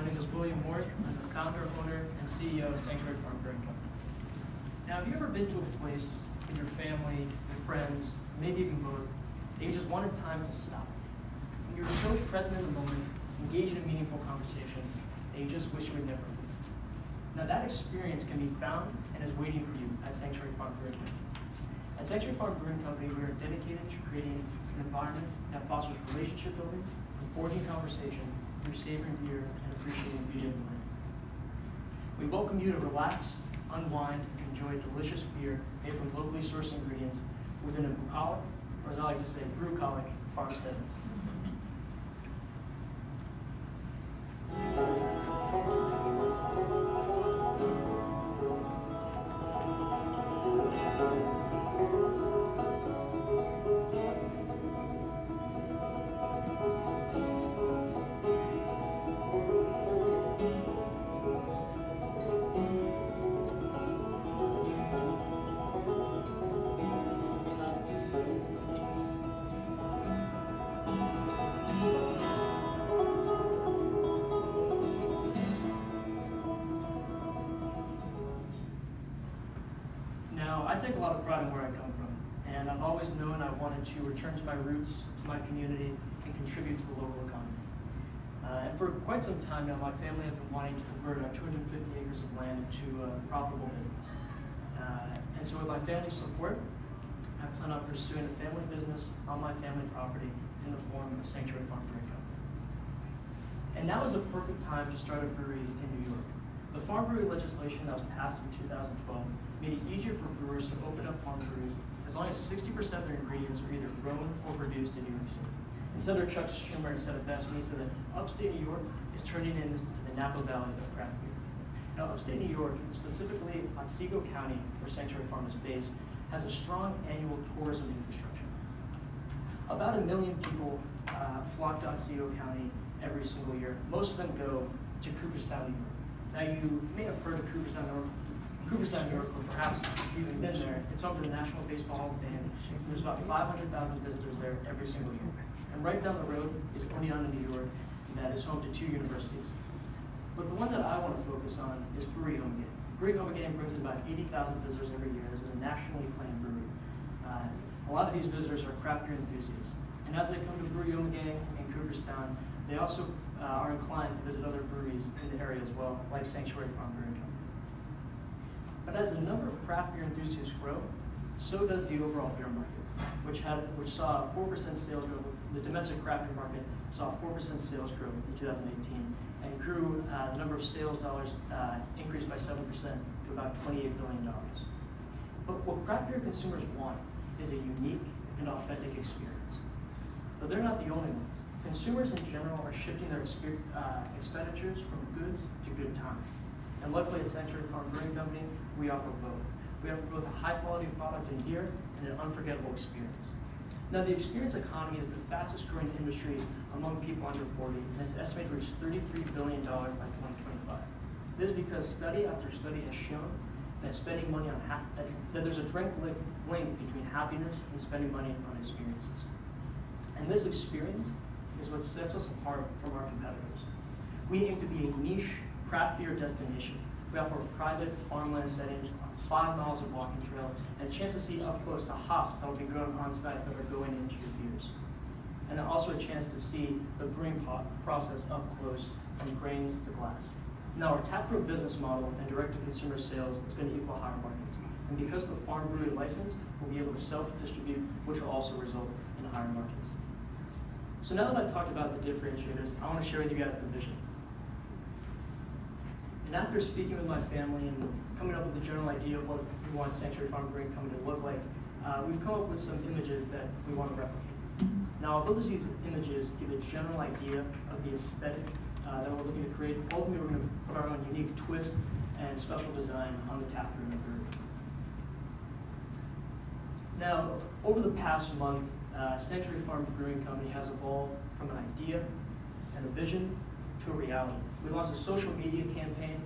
My name is William Ward. I'm the founder, owner, and CEO of Sanctuary Farm Brewing Company. Now, have you ever been to a place with your family, your friends, maybe even both, that you just wanted time to stop? And you were so present in the moment, engaged in a meaningful conversation, that you just wish you would never leave. Now, that experience can be found and is waiting for you at Sanctuary Farm Brewing Company. At Sanctuary Farm Brewing Company, we are dedicated to creating an environment that fosters relationship building and forging conversation through savoring beer and appreciating the beauty of the land. We welcome you to relax, unwind, and enjoy delicious beer made from locally sourced ingredients within a bucolic, or as I like to say, brewcolic farm setting. Now, I take a lot of pride in where I come from, and I've always known I wanted to return to my roots, to my community, and contribute to the local economy. And for quite some time now, my family has been wanting to convert our 250 acres of land into a profitable business. And so with my family's support, I plan on pursuing a family business on my family property in the form of a Sanctuary Farm Brewing Company. And now is the perfect time to start a brewery in New York. The farm brewery legislation that was passed in 2012 made it easier for brewers to open up farm breweries as long as 60% of their ingredients are either grown or produced in New York City. And Senator Chuck Schumer said it best when he said that upstate New York is turning into the Napa Valley of craft beer. Now, upstate New York, and specifically Otsego County, where Sanctuary Farm is based, has a strong annual tourism infrastructure. About 1 million people flock to Otsego County every single year. Most of them go to Cooperstown, New York. Now, you may have heard of Cooperstown, New York, or perhaps you've been there. It's home to the National Baseball Hall of Fame. There's about 500,000 visitors there every single year. And right down the road is Indiana, New York, that is home to 2 universities. But the one that I want to focus on is Brewery Again. Brewery Again brings in about 80,000 visitors every year. It's a nationally acclaimed brewery. A lot of these visitors are craft beer enthusiasts. And as they come to Brewery Again in Cooperstown, they also are inclined to visit other breweries in the area as well, like Sanctuary Farm Brewing Company. But as the number of craft beer enthusiasts grow, so does the overall beer market, which saw a 4% sales growth. The domestic craft beer market saw a 4% sales growth in 2018, and grew the number of sales dollars increased by 7% to about $28 billion. But what craft beer consumers want is a unique and authentic experience. But they're not the only ones. Consumers in general are shifting their expenditures from goods to good times. And luckily at Sanctuary Farm Brewing Company, we offer both. We offer both a high quality product in beer and an unforgettable experience. Now, the experience economy is the fastest growing industry among people under 40, and is estimated to reach $33 billion by 2025. This is because study after study has shown that spending money on that there's a direct link between happiness and spending money on experiences. And this experience is what sets us apart from our competitors. We aim to be a niche craft beer destination. We offer private farmland settings, 5 miles of walking trails, and a chance to see up close the hops that will be grown on site that are going into your beers. And also a chance to see the brewing process up close from grains to glass. Now, our taproom business model and direct-to-consumer sales is going to equal higher margins. And because of the farm brewery license, we'll be able to self-distribute, which will also result in higher margins. So now that I've talked about the differentiators, I want to share with you guys the vision. And after speaking with my family and coming up with a general idea of what we want Sanctuary Farm Brewing Company to look like, we've come up with some images that we want to replicate. Now, although these images give a general idea of the aesthetic that we're looking to create, ultimately we're going to put our own unique twist and special design on the tap room and brewery. Now, over the past month, Sanctuary Farm Brewing Company has evolved from an idea and a vision to a reality. We launched a social media campaign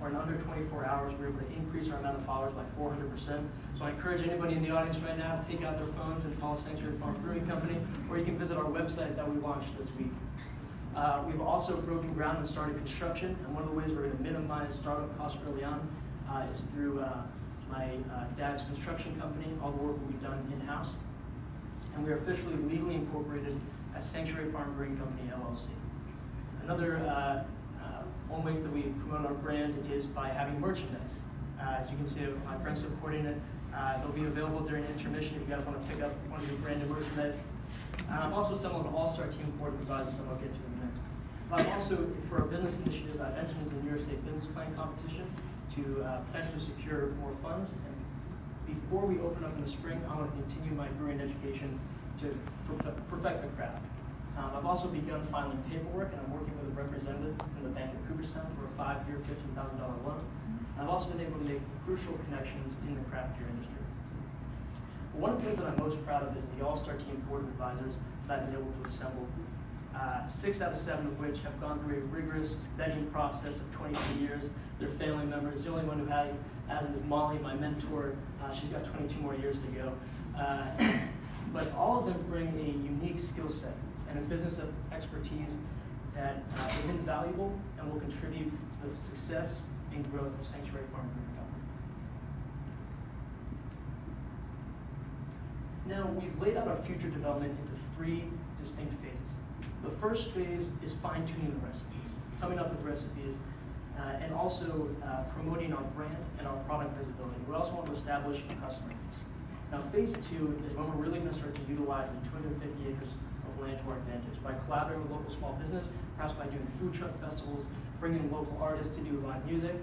where in under 24 hours we were able to increase our amount of followers by 400%. So I encourage anybody in the audience right now to take out their phones and follow Sanctuary Farm Brewing Company, or you can visit our website that we launched this week. We've also broken ground and started construction, and one of the ways we're going to minimize startup costs early on is through my dad's construction company. All the work will be done in-house. And we are officially legally incorporated as Sanctuary Farm Brewing Company, LLC. Another one ways that we promote our brand is by having merchandise. As you can see, my friends supporting it. They'll be available during intermission if you guys want to pick up one of your brand new merchandise. I'm also some of the all-star team board advisors that I'll get to in a minute. But I'm also, for our business initiatives, I've entered into the New York State Business Plan competition to potentially secure more funds. And before we open up in the spring, I want to continue my brewing education to perfect the craft. I've also begun filing paperwork, and I'm working with a representative from the Bank of Cooperstown for a 5-year, $15,000 loan. I've also been able to make crucial connections in the craft beer industry. But one of the things that I'm most proud of is the all-star team board of advisors that I've been able to assemble. 6 out of 7 of which have gone through a rigorous vetting process of 22 years. They're family members. The only one who hasn't is Molly, my mentor. She's got 22 more years to go. But all of them bring a unique skill set and a business expertise that is invaluable and will contribute to the success and growth of Sanctuary Farm Brewing Company. Now, we've laid out our future development into 3 distinct phases. The first phase is fine-tuning the recipes, coming up with recipes, and also promoting our brand and our product visibility. We also want to establish a customer base. Now, phase 2 is when we're really going to start to utilize the 250 acres of land to our advantage by collaborating with local small business, perhaps by doing food truck festivals, bringing in local artists to do live music,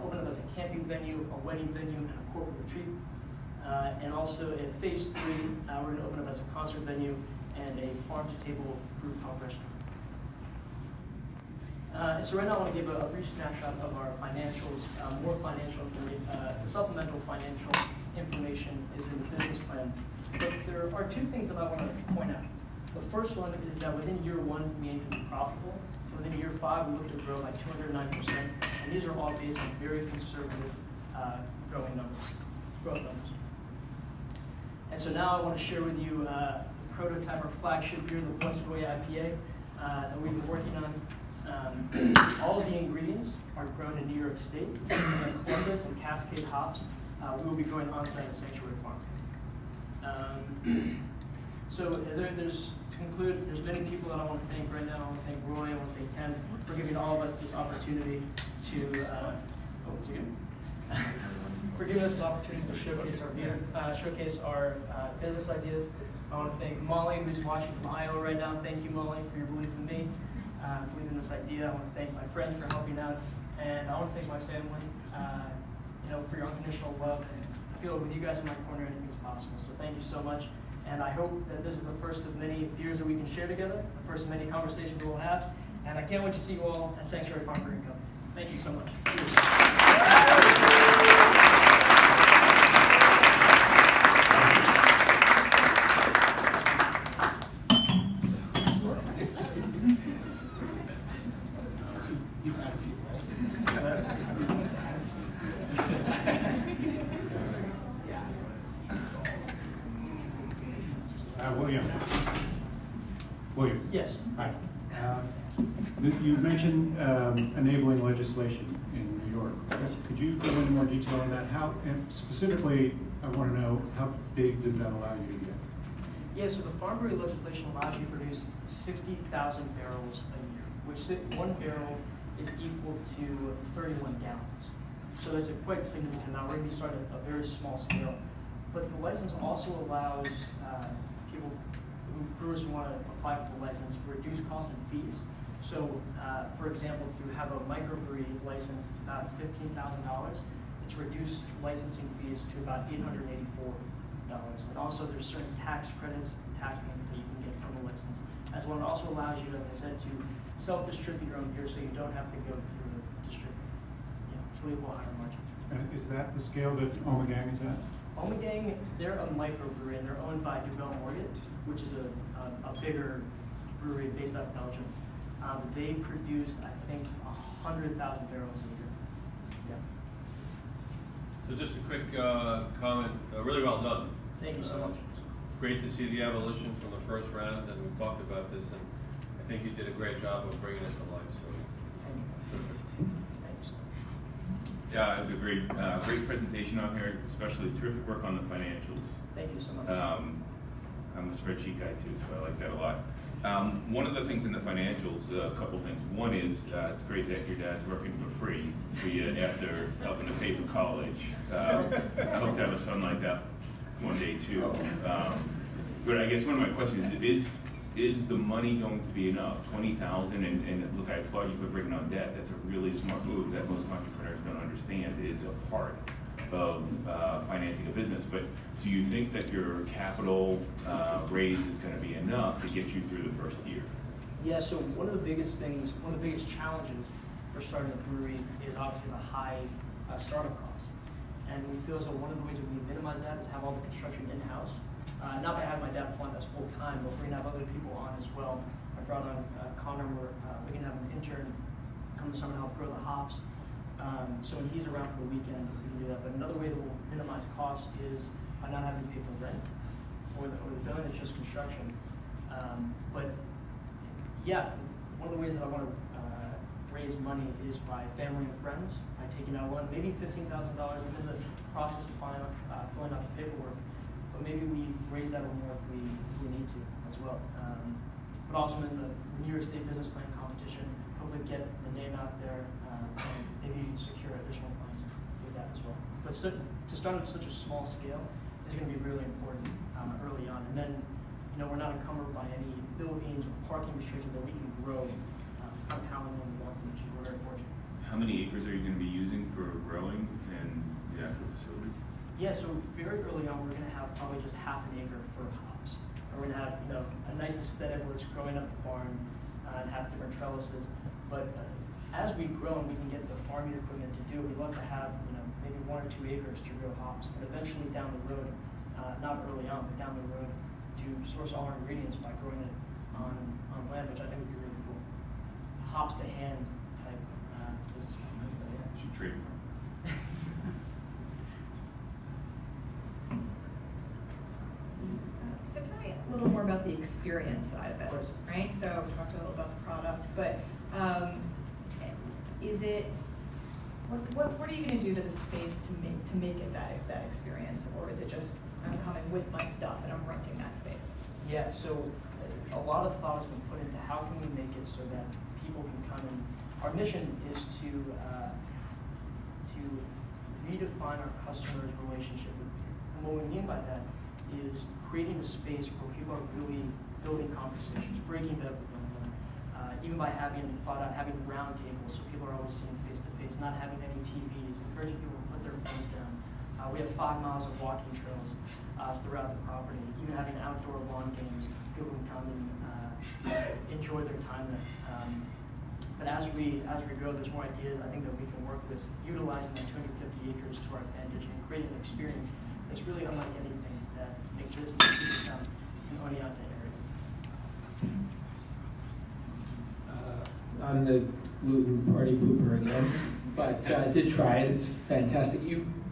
open up as a camping venue, a wedding venue, and a corporate retreat. And also in phase 3, we're going to open up as a concert venue and a farm-to-table brew pub restaurant. So right now I want to give a brief snapshot of our financials, more financial information. The supplemental financial information is in the business plan. But there are 2 things that I want to point out. The first one is that within year 1, we aim to be profitable. Within year 5, we look to grow by 209%. And these are all based on very conservative growth numbers. And so now I want to share with you the prototype or flagship beer, the Blessed Way IPA, that we've been working on. All of the ingredients are grown in New York State. And Columbus and Cascade hops we will be growing on-site at Sanctuary Farm. So to conclude, there's many people that I want to thank right now. I want to thank Roy, I want to thank Ken for giving all of us this opportunity to for giving us the opportunity to showcase our beer, showcase our business ideas. I want to thank Molly, who's watching from Iowa right now. Thank you, Molly, for your belief in me, belief in this idea. I want to thank my friends for helping out, and I want to thank my family, for your unconditional love. And I feel with you guys in my corner, anything is possible. So thank you so much. And I hope that this is the first of many beers that we can share together, the first of many conversations we'll have. And I can't wait to see you all at Sanctuary Farm Brewing Company. Thank you so much. William. Yes. Hi. You mentioned enabling legislation in New York. Could you go into more detail on that? How, and specifically, I want to know how big does that allow you to get? Yeah, so the Farm Brewery legislation allows you to produce 60,000 barrels a year, which 1 barrel is equal to 31 gallons. So that's a quite significant amount. We're going to be starting at a very small scale. But the license also allows brewers who want to apply for the license reduce costs and fees. So, for example, to have a microbrewery license, it's about $15,000. It's reduced licensing fees to about $884. And also, there's certain tax credits, tax payments that you can get from the license, as well. It also allows you, as I said, to self-distribute your own beer, so you don't have to go through the distributor. So we will higher margins. And is that the scale that Omegang is at? Omegang, they're a microbrewery, and they're owned by Duvel Morgan, which is a bigger brewery based out of Belgium. They produce, I think, 100,000 barrels a year. Yeah. So just a quick comment, really well done. Thank you so much. It's great to see the evolution from the first round, and we've talked about this, I think you did a great job of bringing it to life, so. Thank you. Perfect. Thank you so much. Yeah, I would agree. Great presentation on here, especially terrific work on the financials. Thank you so much. I'm a spreadsheet guy too, so I like that a lot. One of the things in the financials, a couple things. One is it's great that your dad's working for free for you after helping to pay for college. I hope to have a son like that one day too. But I guess one of my questions is the money going to be enough? $20,000, and look, I applaud you for bringing on debt. That's a really smart move that most entrepreneurs don't understand is a part of financing a business. But do you think that your capital raise is going to be enough to get you through the first year? Yeah, so one of the biggest challenges for starting a brewery is obviously the high startup costs. And we feel as though one of the ways that we minimize that is have all the construction in-house. Not by having my dad fund us full time, but we're gonna have other people on as well. I brought on Connor, we're gonna have an intern come this summer to help grow the hops. So when he's around for the weekend, we can do that. But another way that we'll minimize costs is by not having to pay for rent or the building, it's just construction. But yeah, one of the ways that I want to raise money is by family and friends, by taking out maybe $15,000. I'm in the process of filling out the paperwork, but maybe we raise that a little more if we need to as well. But also in the New York State Business Plan competition, hopefully get the name out there and maybe secure additional funds with that as well. But to start at such a small scale is going to be really important early on, and then we're not encumbered by any buildings or parking restrictions that we can grow compounding when we want to, which is we're very fortunate. How many acres are you going to be using for growing and the actual facility? Yeah, so very early on, we're going to have probably just half an acre for hops. We're going to have a nice aesthetic where it's growing up the barn and have different trellises. But as we grow and we can get the farming equipment to do it, we'd love to have maybe 1 or 2 acres to grow hops, and eventually down the road, not early on, but down the road, to source all our ingredients by growing it on land, which I think would be really cool. Hops to hand type business. Should trade. So tell me a little more about the experience side of it, Of course. right? So we talked a little about the product, but what are you going to do to the space to make it that experience, or is it just I'm coming with my stuff and I'm renting that space? Yeah, so a lot of thought has been put into how can we make it so that people can come in. Our mission is to redefine our customers' relationship with beer. And what we mean by that is creating a space where people are really building conversations, breaking bread with one another, even by having round tables so people are always seeing face to face, not having any TVs, encouraging people to put their phones down. We have 5 miles of walking trails throughout the property, even having outdoor lawn games. People can come and enjoy their time there. But as we grow, there's more ideas I think that we can work with, utilizing that 250 acres to our advantage and creating an experience that's really unlike anything that exists in the Oneonta area. I'm the gluten party pooper again, but I did try it. It's fantastic.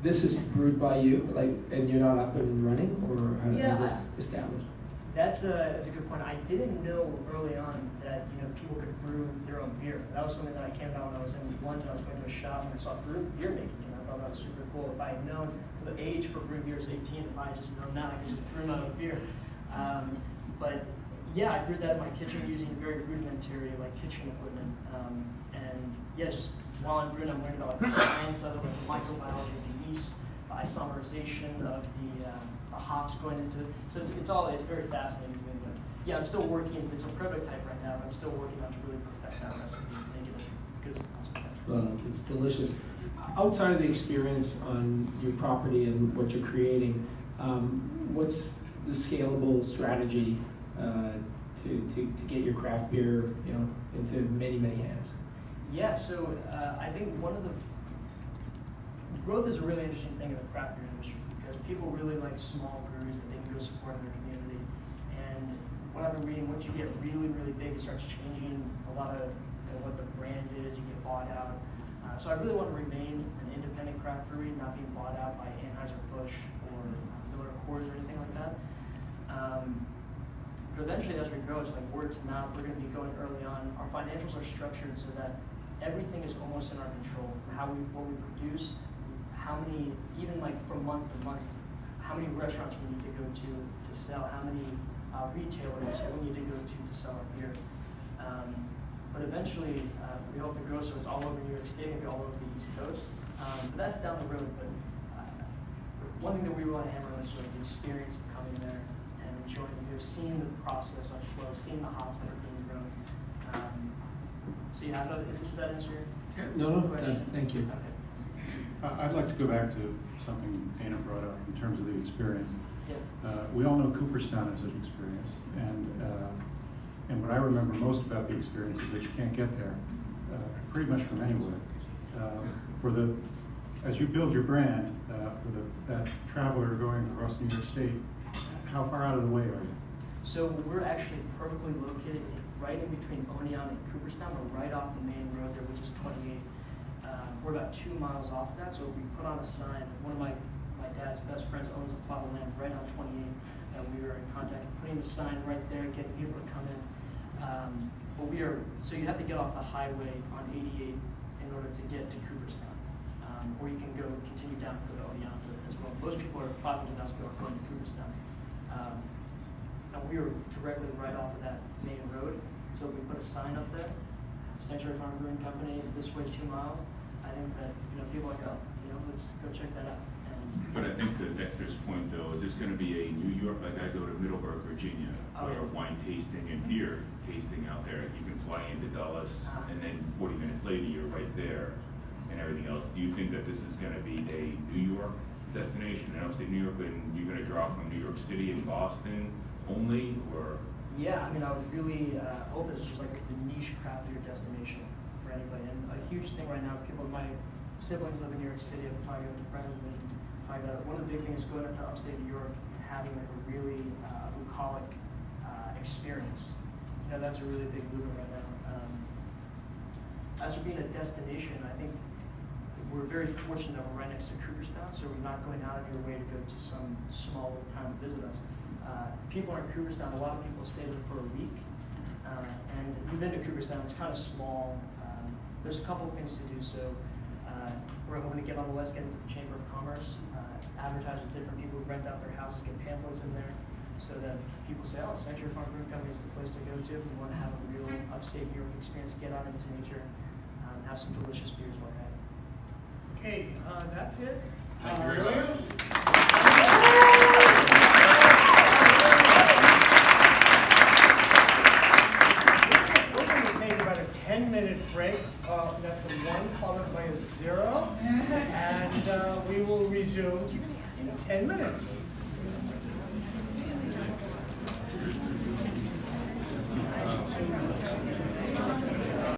This is brewed by you, and you're not up and running, or how did this established? That's a good point. I didn't know early on that people could brew their own beer. That was something that I came out when I was in London. I was going to a shop and I saw beer making, and I thought that was super cool. If I had known the age for brewing beer is 18, if I had just known that, I could just brew my own beer. But yeah, I brewed that in my kitchen using very rudimentary kitchen equipment. And yeah, just while I'm brewing, I'm learning about the science of it, the microbiology of the yeast, the isomerization of the hops going into. So it's very fascinating to me. But yeah, I'm still working. It's a prototype right now. But I'm still working on to really perfect that recipe and make it as good as possible. Well, it's delicious. Outside of the experience on your property and what you're creating, what's the scalable strategy to get your craft beer, into many hands? Yeah, so I think one of the growth is a really interesting thing in the craft beer industry because people really like small breweries that they can go support in their community. And what I've been reading, once you get really big, it starts changing a lot of what the brand is. You get bought out. So I really want to remain an independent craft brewery, not being bought out by Anheuser-Busch or Miller Coors or anything like that. But eventually, as we grow, it's like word to mouth. We're going to be going early on. Our financials are structured so that everything is almost in our control. What we produce, how many, even like from month to month, how many restaurants we need to go to sell, how many retailers we need to go to sell our beer. But eventually, we hope to grow so it's all over New York State, maybe all over the East Coast. But that's down the road. But one thing that we want to hammer on is sort of the experience of coming there and enjoying the beer, seeing the process unfold, seeing the hops that are being grown. So yeah, does that answer your No, question? thank you. Okay. I'd like to go back to something Dana brought up in terms of the experience. Yeah. We all know Cooperstown as an experience, and what I remember most about the experience is that you can't get there pretty much from anywhere. As you build your brand for that traveler going across New York State, how far out of the way are you? So we're actually perfectly located right in between Oneonta and Cooperstown. We're right off the main road there, which is 28. We're about 2 miles off of that, so if we put on a sign, one of my dad's best friends owns a plot of land right on 28, and we were in contact, putting the sign right there, getting people to come in. So you have to get off the highway on 88 in order to get to Cooperstown, or you can continue down to the Oneonta as well. Most people are 500,000 people are going to Cooperstown. And we were directly right off of that main road, so if we put a sign up there, Sanctuary Farm Brewing Company, this way 2 miles, I think that people are like, oh, let's go check that out. But I think to Dexter's point though, is this gonna be a New York, like I go to Middleburg, Virginia, Oh, for yeah. wine tasting and beer tasting out there. You can fly into Dulles and then 40 minutes later, you're right there and everything else. Do you think that this is gonna be a New York destination in upstate New York, and you're gonna draw from New York City and Boston only, or? Yeah, I would really hope it's just like the niche craft beer destination for anybody. And a huge thing right now, my siblings live in New York City, I'm probably going to friends, and one of the big things going into upstate New York and having like a really bucolic experience. That's a really big movement right now. As for being a destination, I think we're very fortunate that we're right next to Cooperstown, so we're not going out of your way to go to some small little town to visit us. People in Cooperstown, a lot of people stay there for a week, and you've been to Cooperstown, it's kind of small. There's a couple of things to do, so we're hoping to get on the list, get into the Chamber of Commerce, advertise with different people who rent out their houses, get pamphlets in there, so that people say, oh, Sanctuary Farm Brewing Company is the place to go to if you want to have a real upstate New York experience, get out into nature, have some delicious beers like that. Okay, that's it. Thank you very much. We're going to take about a 10-minute break. That's a 1 followed by a 0. And we will resume in 10 minutes.